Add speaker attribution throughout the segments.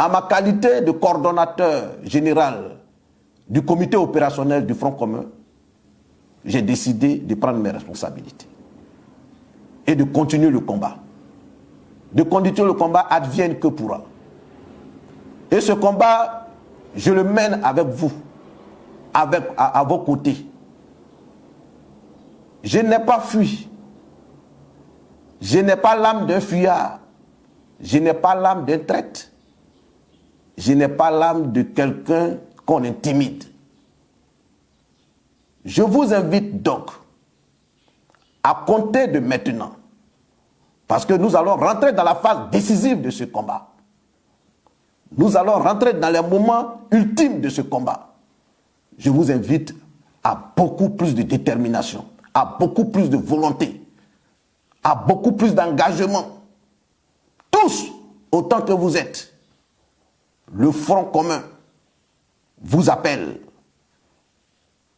Speaker 1: en ma qualité de coordonnateur général du comité opérationnel du Front commun, j'ai décidé de prendre mes responsabilités et de continuer le combat. De continuer le combat advienne que pourra. Et ce combat, je le mène avec vous, à vos côtés. Je n'ai pas fui. Je n'ai pas l'âme d'un fuyard. Je n'ai pas l'âme d'un traître. Je n'ai pas l'âme de quelqu'un qu'on intimide. Je vous invite donc à compter de maintenant, parce que nous allons rentrer dans la phase décisive de ce combat. Nous allons rentrer dans les moments ultimes de ce combat. Je vous invite à beaucoup plus de détermination, à beaucoup plus de volonté, à beaucoup plus d'engagement. Tous, autant que vous êtes, le Front commun vous appelle.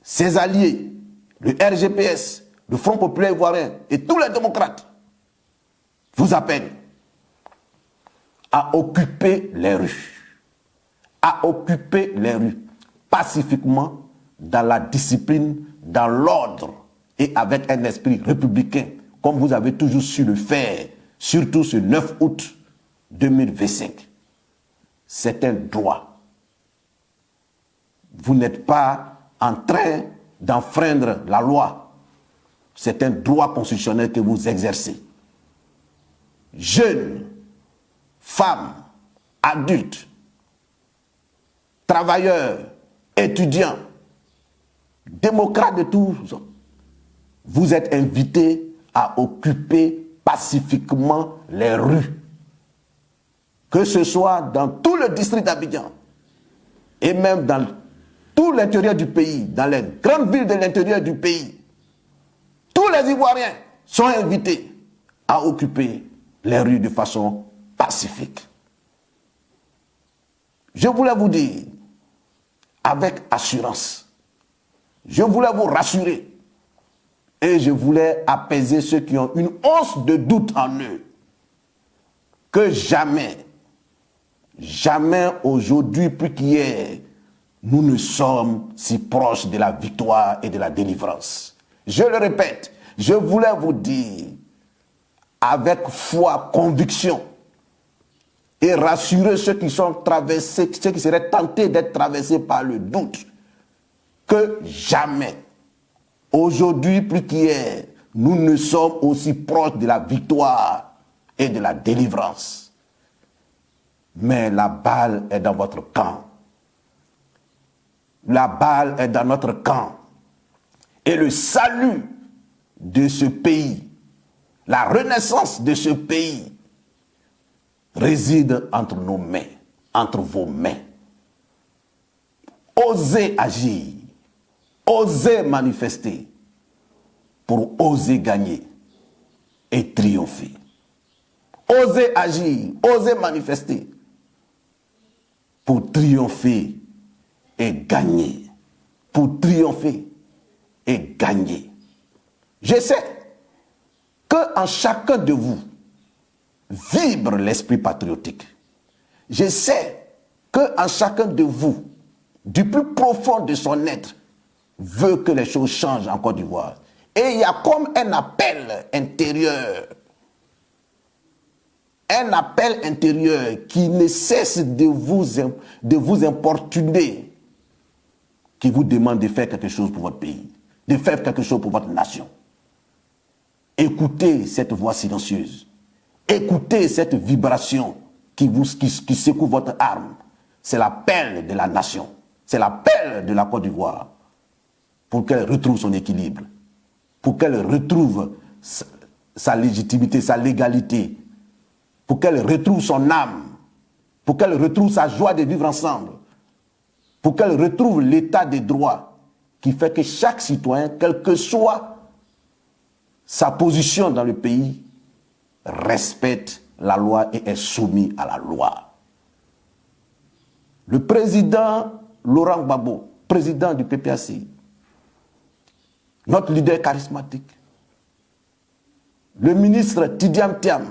Speaker 1: Ses alliés, le RGPS, le Front populaire ivoirien et tous les démocrates vous appellent à occuper les rues. À occuper les rues pacifiquement, dans la discipline, dans l'ordre et avec un esprit républicain, comme vous avez toujours su le faire, surtout ce 9 août 2025. C'est un droit. Vous n'êtes pas en train d'enfreindre la loi. C'est un droit constitutionnel que vous exercez. Jeunes, femmes, adultes, travailleurs, étudiants, démocrates de tous, vous êtes invités à occuper pacifiquement les rues. Que ce soit dans tout le district d'Abidjan et même dans tout l'intérieur du pays, dans les grandes villes de l'intérieur du pays, tous les Ivoiriens sont invités à occuper les rues de façon pacifique. Je voulais vous dire, avec assurance, je voulais vous rassurer et je voulais apaiser ceux qui ont une once de doute en eux, que jamais, jamais aujourd'hui plus qu'hier, nous ne sommes si proches de la victoire et de la délivrance. Je le répète, je voulais vous dire, avec foi, conviction, et rassurer ceux qui sont traversés, ceux qui seraient tentés d'être traversés par le doute, que jamais, aujourd'hui plus qu'hier, nous ne sommes aussi proches de la victoire et de la délivrance. Mais la balle est dans votre camp. La balle est dans notre camp. Et le salut de ce pays, la renaissance de ce pays, réside entre nos mains, entre vos mains. Osez agir, osez manifester, pour oser gagner et triompher. Osez agir, osez manifester, pour triompher et gagner. Pour triompher et gagner. Je sais qu'en chacun de vous vibre l'esprit patriotique. Je sais qu'en chacun de vous, du plus profond de son être, veut que les choses changent en Côte d'Ivoire. Et il y a comme un appel intérieur. Un appel intérieur qui ne cesse de vous importuner, qui vous demande de faire quelque chose pour votre pays, de faire quelque chose pour votre nation. Écoutez cette voix silencieuse. Écoutez cette vibration qui secoue votre âme. C'est l'appel de la nation. C'est l'appel de la Côte d'Ivoire pour qu'elle retrouve son équilibre, pour qu'elle retrouve sa légitimité, sa légalité, pour qu'elle retrouve son âme, pour qu'elle retrouve sa joie de vivre ensemble, pour qu'elle retrouve l'état des droits qui fait que chaque citoyen, quelle que soit sa position dans le pays, respecte la loi et est soumis à la loi. Le président Laurent Gbagbo, président du PPAC, notre leader charismatique, le ministre Tidiane Thiam,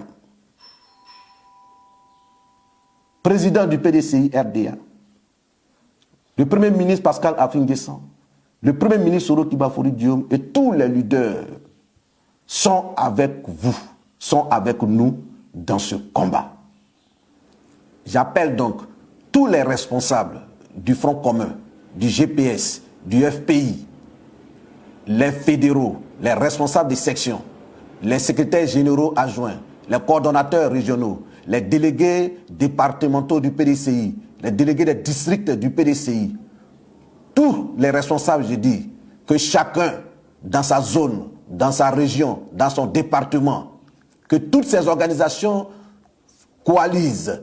Speaker 1: président du PDCI RDA, le Premier ministre Pascal Affi-N'Guessan, le Premier ministre Soro Kibafori Diom et tous les leaders sont avec vous, sont avec nous dans ce combat. J'appelle donc tous les responsables du Front commun, du GPS, du FPI, les fédéraux, les responsables des sections, les secrétaires généraux adjoints, les coordonnateurs régionaux, les délégués départementaux du PDCI, les délégués des districts du PDCI, tous les responsables, je dis, que chacun dans sa zone, dans sa région, dans son département, que toutes ces organisations coalisent,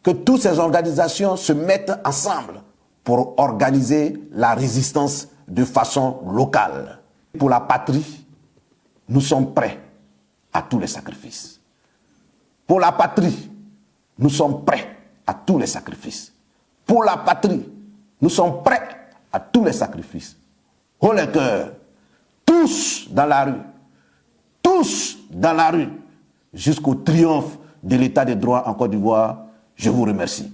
Speaker 1: que toutes ces organisations se mettent ensemble pour organiser la résistance de façon locale. Pour la patrie, nous sommes prêts à tous les sacrifices. Pour la patrie, nous sommes prêts à tous les sacrifices. Pour la patrie, nous sommes prêts à tous les sacrifices. Haut les cœurs, tous dans la rue, jusqu'au triomphe de l'état de droit en Côte d'Ivoire. Je vous remercie.